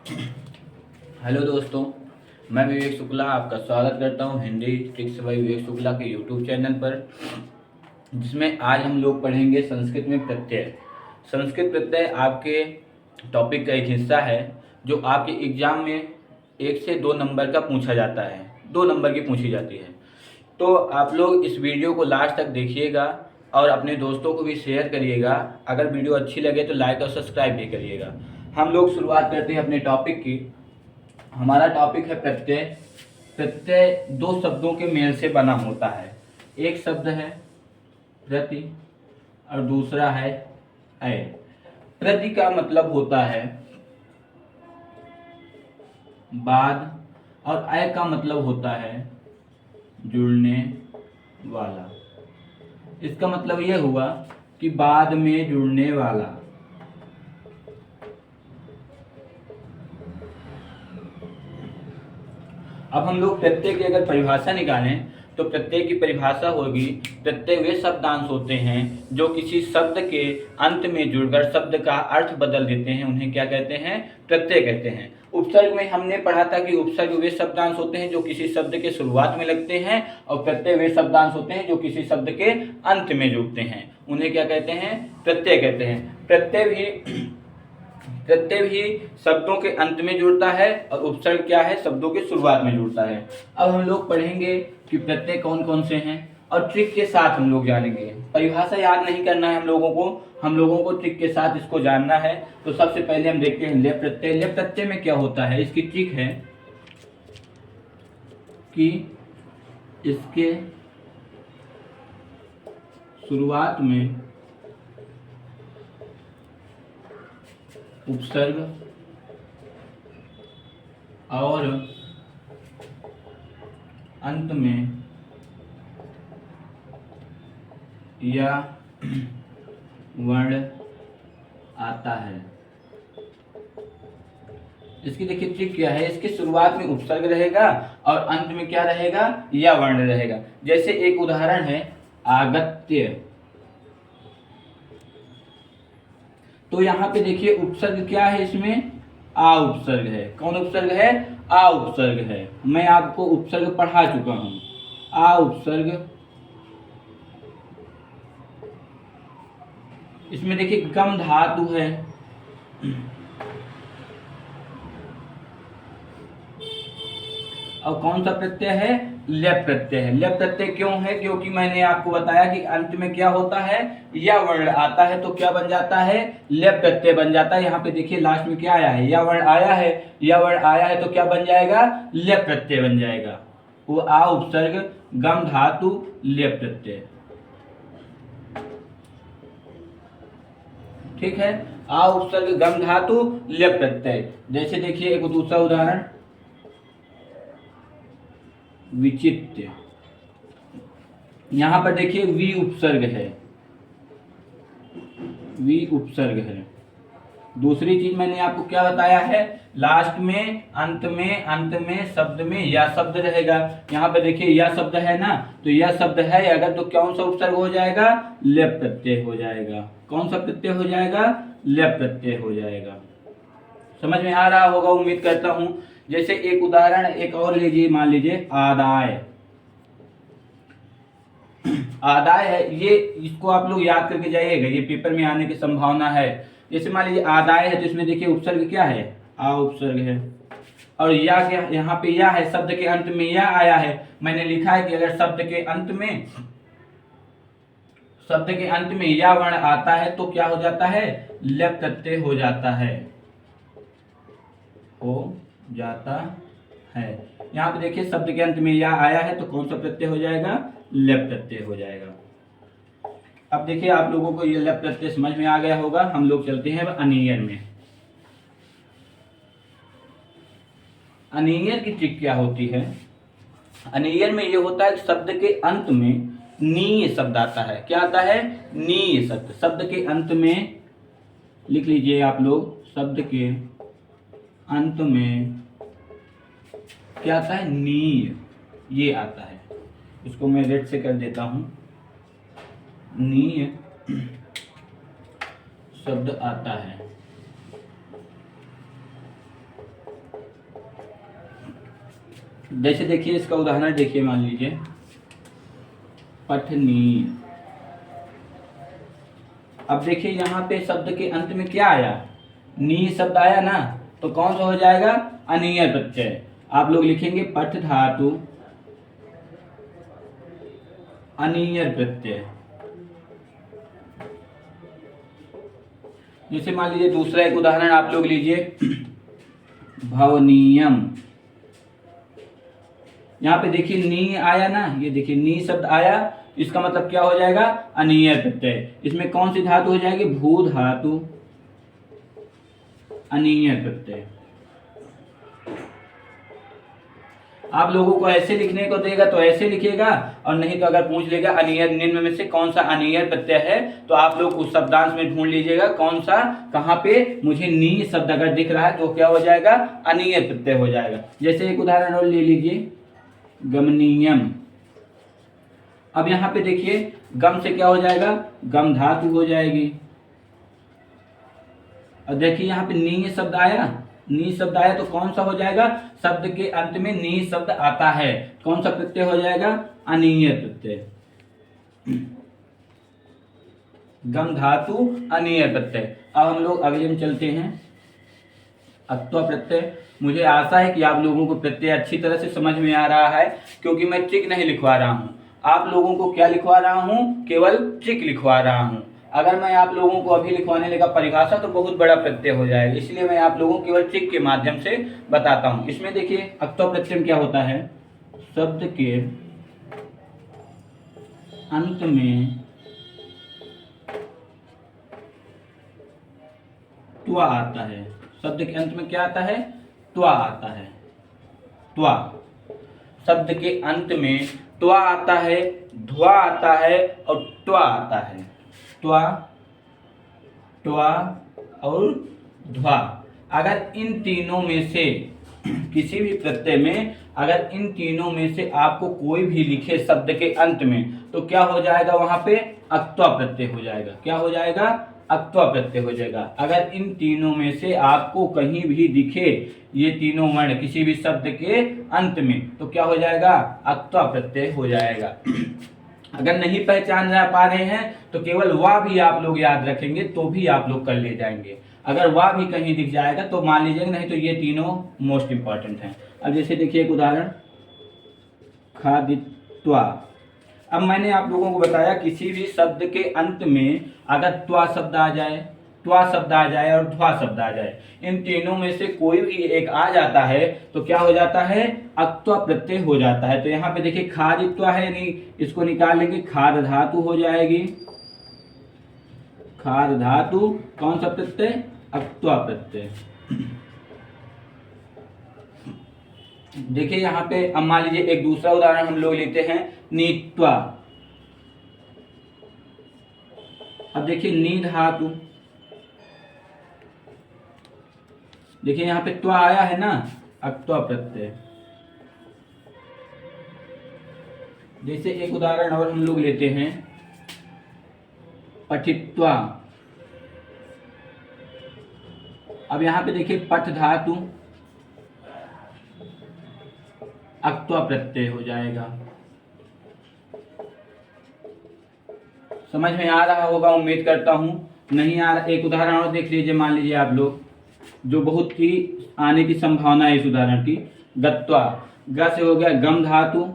Hello दोस्तों, मैं विवेक शुक्ला आपका स्वागत करता हूं हिंदी ट्रिक्स बाय विवेक शुक्ला के यूट्यूब चैनल पर, जिसमें आज हम लोग पढ़ेंगे संस्कृत में प्रत्यय। संस्कृत प्रत्यय आपके टॉपिक का एक हिस्सा है जो आपके एग्जाम में 1 से 2 नंबर का पूछा जाता है, 2 नंबर की पूछी जाती है। तो आप लोग इस वीडियो को लास्ट तक देखिएगा और अपने दोस्तों को भी शेयर करिएगा। अगर वीडियो अच्छी लगे तो लाइक और सब्सक्राइब भी करिएगा। हम लोग शुरुआत करते हैं अपने टॉपिक की। हमारा टॉपिक है प्रत्यय। प्रत्यय 2 शब्दों के मेल से बना होता है। एक शब्द है प्रति और दूसरा है अय। प्रति का मतलब होता है बाद और अय का मतलब होता है जुड़ने वाला। इसका मतलब यह हुआ कि बाद में जुड़ने वाला। अब हम लोग प्रत्यय की अगर परिभाषा निकालें तो प्रत्यय की परिभाषा होगी, प्रत्यय वे शब्दांश होते हैं जो किसी शब्द के अंत में जुड़कर शब्द का अर्थ बदल देते हैं, उन्हें क्या कहते हैं? प्रत्यय कहते हैं। उपसर्ग में हमने पढ़ा था कि उपसर्ग वे शब्दांश होते हैं जो किसी शब्द के शुरुआत में लगते हैं और प्रत्यय वे शब्दांश होते हैं जो किसी शब्द के अंत में जुड़ते हैं, उन्हें क्या कहते हैं? प्रत्यय कहते हैं। प्रत्यय भी शब्दों के अंत में जुड़ता है और उपसर्ग क्या है? शब्दों के शुरुआत में जुड़ता है। अब हम लोग पढ़ेंगे कि प्रत्यय कौन कौन से हैं और ट्रिक के साथ हम लोग जानेंगे। परिभाषा याद नहीं करना है हम लोगों को ट्रिक के साथ इसको जानना है। तो सबसे पहले हम देखते हैं लेप प्रत्यय। लेप प्रत्यय में क्या होता है? इसकी ट्रिक है कि इसके शुरुआत में उपसर्ग और अंत में या वर्ण आता है। इसकी देखिए ट्रिक क्या है, इसके शुरुआत में उपसर्ग रहेगा और अंत में क्या रहेगा? या वर्ण रहेगा। जैसे एक उदाहरण है आगत्य। तो यहाँ पे देखिए उपसर्ग क्या है, इसमें आ उपसर्ग है। कौन उपसर्ग है? आ उपसर्ग है। मैं आपको उपसर्ग पढ़ा चुका हूं। आ उपसर्ग, इसमें देखिए गम धातु है और कौन सा प्रत्यय है? लेप प्रत्यय है। लेप प्रत्यय क्यों है? क्योंकि मैंने आपको बताया कि अंत में क्या होता है? या वर्ण आता है, तो क्या बन जाता है? लेप प्रत्यय बन जाता है। यहाँ पे देखिए लास्ट में क्या आया है? या वर्ण आया है। या वर्ण आया है तो क्या बन जाएगा? लेप प्रत्यय बन जाएगा। वो आ उपसर्ग गम धातु लेप प्रत्यय। ठीक है, आ उपसर्ग गम धातु लेप प्रत्यय। जैसे देखिए एक दूसरा उदाहरण विचित्र। यहां पर देखिए वी उपसर्ग है, वी उपसर्ग है। दूसरी चीज मैंने आपको क्या बताया है? लास्ट में अंत में शब्द में या शब्द रहेगा। यहाँ पे देखिए या शब्द है ना, तो यह शब्द है अगर तो कौन सा उपसर्ग हो जाएगा? लेप प्रत्यय हो जाएगा। कौन सा प्रत्यय हो जाएगा? लेप प्रत्यय हो जाएगा। समझ में आ रहा होगा उम्मीद करता हूं। जैसे एक उदाहरण एक और लीजिए, मान लीजिए आदाय। आदाय है ये, इसको आप लोग याद करके जाइएगा, ये पेपर में आने की संभावना है। जैसे मान लीजिए आदाय है तो इसमें देखिए उपसर्ग क्या है? आ उपसर्ग है। और या क्या? यहाँ पे या है, शब्द के अंत में या आया है। मैंने लिखा है कि अगर शब्द के अंत में या वर्ण आता है तो क्या हो जाता है? लेप प्रत्यय हो जाता है, हो जाता है। यहाँ पे देखिए शब्द के अंत में या आया है तो कौन सा प्रत्यय हो जाएगा? लेप प्रत्यय हो जाएगा। अब देखिए आप लोगों को ये लेप प्रत्यय समझ में आ गया होगा। हम लोग चलते हैं अनियर में। अनियर की ट्रिक क्या होती है? अनियर में ये होता है शब्द के अंत में नीय शब्द आता है। क्या आता है? नीय शब्द। शब्द के अंत में लिख लीजिए आप लोग, शब्द के अंत में क्या आता है? नीय, ये आता है। इसको मैं रेड से कर देता हूं। नीय शब्द आता है। जैसे देखिए इसका उदाहरण देखिए, मान लीजिए पठनीय। अब देखिए यहाँ पे शब्द के अंत में क्या आया, नी शब्द आया ना, तो कौन सा हो जाएगा, अनियर प्रत्यय। आप लोग लिखेंगे पठ धातु अनियर प्रत्यय। जैसे मान लीजिए दूसरा एक उदाहरण आप लोग लीजिए, भवनीयम। यहाँ पे देखिए नी आया ना, ये देखिए नी शब्द आया, इसका मतलब क्या हो जाएगा, अनियर प्रत्यय। इसमें कौन सी धातु हो जाएगी, भू धातु अनियर प्रत्यय। आप लोगों को ऐसे लिखने को देगा तो ऐसे लिखिएगा, और नहीं तो अगर पूछ लेगा अनियर निम्न में से कौन सा अनियर प्रत्यय है, तो आप लोग उस शब्दांश में ढूंढ लीजिएगा कौन सा, कहाँ पे मुझे नी शब्द अगर दिख रहा है तो क्या हो जाएगा, अनियर प्रत्यय हो जाएगा। जैसे एक उदाहरण और ले लीजिए, गमनीयम। अब यहाँ पे देखिए गम से क्या हो जाएगा, गम धातु हो जाएगी। और देखिए यहाँ पे नी शब्द आया, नी शब्द आया तो कौन सा हो जाएगा, शब्द के अंत में नी शब्द आता है, कौन सा प्रत्यय हो जाएगा, अनियर प्रत्यय। गम धातु अनियर प्रत्यय। अब हम लोग अगले में चलते हैं, अत्वा प्रत्यय। मुझे आशा है कि आप लोगों को प्रत्यय अच्छी तरह से समझ में आ रहा है, क्योंकि मैं ट्रिक नहीं लिखवा रहा हूँ, आप लोगों को क्या लिखवा रहा हूँ, केवल ट्रिक लिखवा रहा हूँ। अगर मैं आप लोगों को अभी लिखवाने लगा परिभाषा तो बहुत बड़ा प्रत्यय हो जाएगा, इसलिए मैं आप लोगों को केवल ट्रिक के माध्यम से बताता हूँ। इसमें देखिए अत्वा प्रत्यय क्या होता है, शब्द के अंत में त्वा आता है। शब्द के अंत में क्या आता है, त्वा आता है। त्वा शब्द के अंत में त्वा आता है, ध्वा आता है और त्वा आता है। त्वा, त्वा और ध्वा। अगर इन तीनों में से किसी भी प्रत्यय में अगर इन तीनों में से आपको कोई भी लिखे शब्द के अंत में, तो क्या हो जाएगा, वहां पे अक्त्वा प्रत्यय हो जाएगा। क्या हो जाएगा, अक्त्वा प्रत्यय हो जाएगा। अगर इन तीनों में से आपको कहीं भी दिखे ये तीनों वर्ण किसी भी शब्द के अंत में, तो क्या हो जाएगा, अक्त्वा प्रत्यय हो जाएगा। अगर नहीं पहचान पा रहे हैं तो केवल वाह भी आप लोग याद रखेंगे तो भी आप लोग कर ले जाएंगे। अगर वाह भी कहीं दिख जाएगा तो मान लीजिएगा, नहीं तो ये तीनों मोस्ट इंपॉर्टेंट हैं। अब जैसे देखिए एक उदाहरण, खादित्वा। अब मैंने आप लोगों को बताया किसी भी शब्द के अंत में अगर त्वा शब्द आ जाए, त्वा शब्द आ जाए और ध्वा शब्द आ जाए, इन तीनों में से कोई भी एक आ जाता है तो क्या हो जाता है, अक्त्वा प्रत्यय हो जाता है। तो यहाँ पे देखिए खादित्वा है, नहीं इसको निकाल लेंगे, खाद धातु हो जाएगी। खाद धातु कौन सा प्रत्यय, अक्त्वा प्रत्यय। देखिए यहाँ पे अब मान लीजिए एक दूसरा उदाहरण हम लोग लेते हैं, नीत्वा। अब देखिए नी धातु, देखिए यहाँ पे त्वा आया है ना, अक्त्वा प्रत्यय। जैसे एक उदाहरण और हम लोग लेते हैं, पठित्वा। अब यहाँ पे देखिए पठ धातु अक्त्वा प्रत्यय हो जाएगा। समझ में आ रहा होगा उम्मीद करता हूं, नहीं आ रहा एक उदाहरण और देख लीजिए, मान लीजिए आप लोग, जो बहुत ही आने की संभावना है इस उदाहरण की, गत्वा। ग से हो गया गम धातु,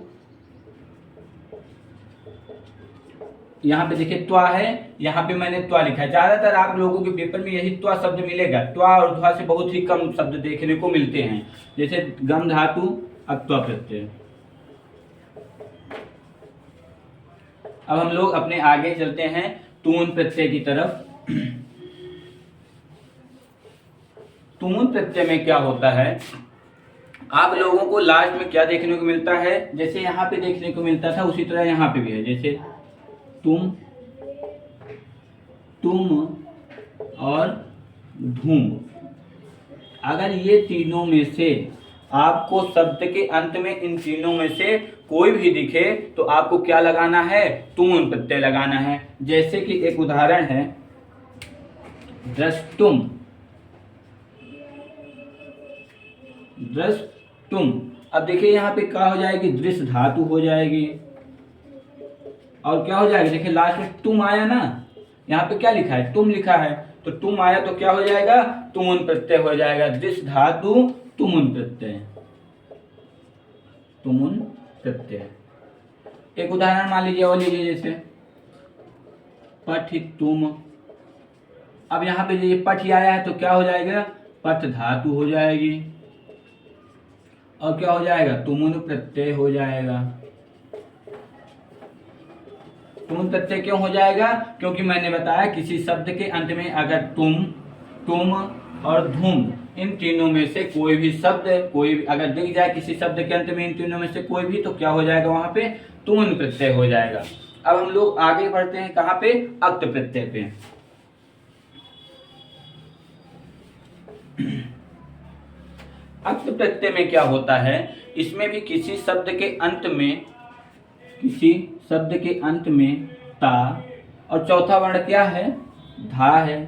यहाँ पे देखिए त्वा है, यहाँ पे मैंने त्वा लिखा है। ज्यादातर आप लोगों के पेपर में यही त्वा शब्द मिलेगा, त्वा और ध्वा से बहुत ही कम शब्द देखने को मिलते हैं। जैसे गम धातु अक्त्वा प्रत्यय। अब हम लोग अपने आगे चलते हैं तून प्रत्यय की तरफ। तून प्रत्यय में क्या होता है, आप लोगों को लास्ट में क्या देखने को मिलता है, जैसे यहाँ पे देखने को मिलता था उसी तरह यहाँ पे भी है। जैसे तुम, तुम और धूम। अगर ये तीनों में से आपको शब्द के अंत में इन तीनों में से कोई भी दिखे तो आपको क्या लगाना है, तून प्रत्यय लगाना है। जैसे कि एक उदाहरण है, द्रष्टुम। द्रष्टुम। अब देखिए यहाँ पे क्या हो जाएगी, दृश्य धातु हो जाएगी। और क्या हो जाएगा, देखिए लास्ट में तुम आया ना, यहाँ पे क्या लिखा है, तुम लिखा है, तो तुम आया तो क्या हो जाएगा, तुमुन प्रत्यय हो जाएगा। दृश्य धातु तुमुन प्रत्यय, तुमुन प्रत्यय। एक उदाहरण मान लीजिए और लीजिए, जैसे पठितुम। अब यहाँ पे ये पठ आया है तो क्या हो जाएगा, पठ धातु हो जाएगी। और क्या हो जाएगा, तुमुन प्रत्यय हो जाएगा। तुमुन प्रत्यय क्यों हो जाएगा, क्योंकि मैंने बताया किसी शब्द के अंत में अगर तुम, तुम और धूम इन तीनों में से कोई भी शब्द, कोई भी अगर दिख जाए किसी शब्द के अंत में इन तीनों में से कोई भी, तो क्या हो जाएगा, वहां पे तुमुन प्रत्यय हो जाएगा। अब हम लोग आगे बढ़ते हैं कहाँ पे, अक्त प्रत्यय पे। अक्त प्रत्यय में क्या होता है, इसमें भी किसी शब्द के अंत में, किसी शब्द के अंत में ता और चौथा वर्ण क्या है, धा है,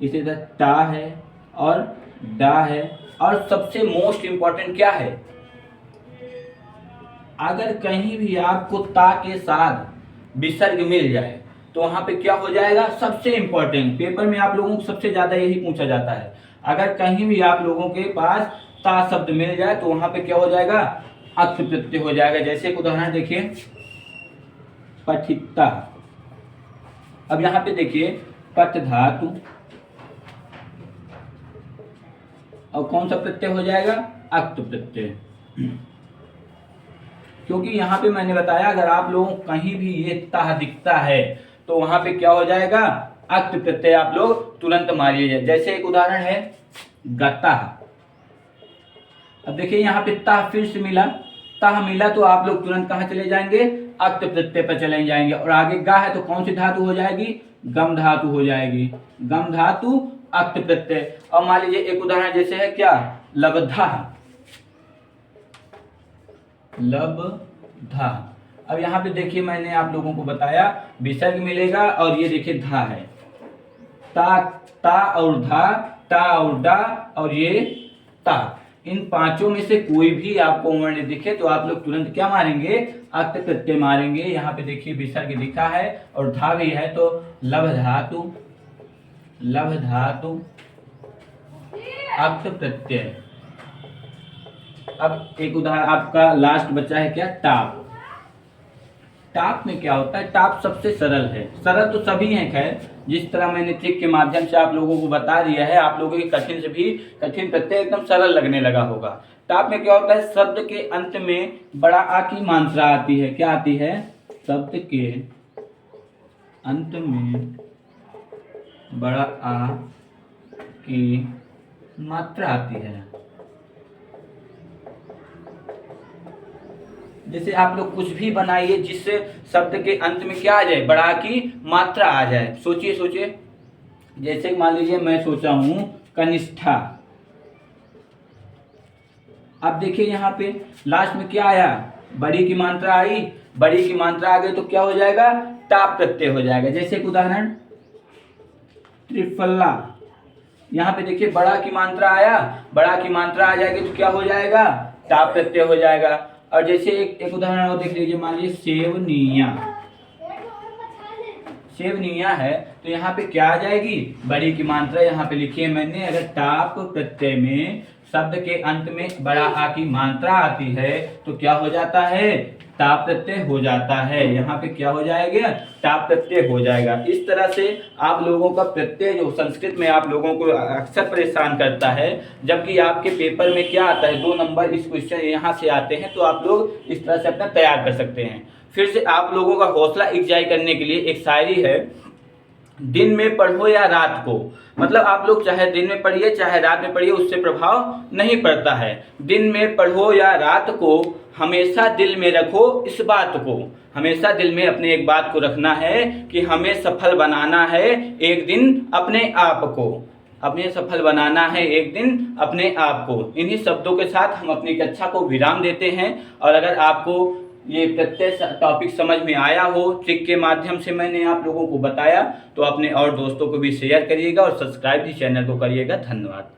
इसी तरह ता है और डा है। और सबसे मोस्ट इंपॉर्टेंट क्या है, अगर कहीं भी आपको ता के साथ विसर्ग मिल जाए तो वहां पे क्या हो जाएगा, सबसे इंपॉर्टेंट, पेपर में आप लोगों को सबसे ज्यादा यही पूछा जाता है। अगर कहीं भी आप लोगों के पास ता शब्द मिल जाए तो वहां पे क्या हो जाएगा, अक्त प्रत्यय हो जाएगा। जैसे एक उदाहरण देखिए, पठिता। अब यहां पे देखिए पठ धातु और कौन सा प्रत्यय हो जाएगा, अक्त प्रत्यय। क्योंकि यहाँ पे मैंने बताया अगर आप लोगों को कहीं भी ये ता दिखता है तो वहां पे क्या हो जाएगा, अक्त प्रत्यय आप लोग तुरंत मारिए। जैसे एक उदाहरण है गता। अब देखिए यहाँ पे ता फिर से मिला, ता मिला तो आप लोग तुरंत कहाँ चले जाएंगे, अक्त प्रत्यय पर चले जाएंगे। और आगे गा है तो कौन सी धातु हो जाएगी, गम धातु हो जाएगी, गम धातु अक्त प्रत्यय। और मान लीजिए एक उदाहरण जैसे है क्या, लब्धा, लब्धा। अब यहाँ पे देखिए मैंने आप लोगों को बताया विसर्ग मिलेगा और ये देखिए धा है, ता, ता और धा, ता और डा और ये ता, इन पांचों में से कोई भी आपको वर्ण दिखे तो आप लोग तुरंत क्या मारेंगे, अक्त प्रत्यय मारेंगे। यहाँ पे देखिए विसर्ग दिखा है और धा भी है तो लभ धातु, लभ धातु अक्त प्रत्यय। अब एक उदाहरण आपका लास्ट बचा है क्या, टाप। टाप में क्या होता है, टाप सबसे सरल है, सरल तो सभी हैं खैर, जिस तरह मैंने ट्रिक के माध्यम से आप लोगों को बता दिया है, आप लोगों के कठिन से भी कठिन प्रत्यय एकदम सरल लगने लगा होगा। टाप में क्या होता है, शब्द के अंत में बड़ा आ की मात्रा आती है, क्या आती है, शब्द के अंत में बड़ा आ की मात्रा आती है। जैसे आप लोग कुछ भी बनाइए जिससे शब्द के अंत में क्या आ जाए, बड़ा की मात्रा आ जाए। सोचिए सोचिए, जैसे मान लीजिए मैं सोचा हूं कनिष्ठा। अब देखिए यहाँ पे लास्ट में क्या आया, बड़ी की मात्रा आई, बड़ी की मात्रा आ गई तो क्या हो जाएगा, टाप प्रत्यय हो जाएगा। जैसे एक उदाहरण त्रिफला, यहाँ पे देखिए बड़ा की मात्रा आया, बड़ा की मात्रा आ जाएगी तो क्या हो जाएगा, टाप प्रत्यय हो जाएगा। और जैसे एक उदाहरण और देख लीजिए, मान लीजिए सेवनिया, सेवनिया है तो यहाँ पे क्या आ जाएगी, बड़ी की मात्रा यहाँ पे लिखी है मैंने, अगर टाप प्रत्यय में शब्द के अंत में बड़ा आ की मात्रा आती है तो क्या हो जाता है, टाप प्रत्यय हो जाता है। यहाँ पे क्या हो जाएगा, टाप प्रत्यय हो जाएगा। इस तरह से आप लोगों का प्रत्यय जो संस्कृत में आप लोगों को अक्सर परेशान करता है, जबकि आपके पेपर में क्या आता है, 2 नंबर इस क्वेश्चन यहाँ से आते हैं, तो आप लोग इस तरह से अपना तैयार कर सकते हैं। फिर से आप लोगों का हौसला अफजाई करने के लिए एक शायरी है, दिन में पढ़ो या रात को, मतलब आप लोग चाहे दिन में पढ़िए चाहे रात में पढ़िए, उससे प्रभाव नहीं पड़ता है। दिन में पढ़ो या रात को, हमेशा दिल में रखो इस बात को, हमेशा दिल में अपने एक बात को रखना है कि हमें सफल बनाना है एक दिन अपने आप को, अपने सफल बनाना है एक दिन अपने आप को। इन्हीं शब्दों के साथ हम अपनी कक्षा को विराम देते हैं। और अगर आपको ये प्रत्येक टॉपिक समझ में आया हो, ट्रिक के माध्यम से मैंने आप लोगों को बताया, तो अपने और दोस्तों को भी शेयर करिएगा और सब्सक्राइब भी चैनल को करिएगा। धन्यवाद।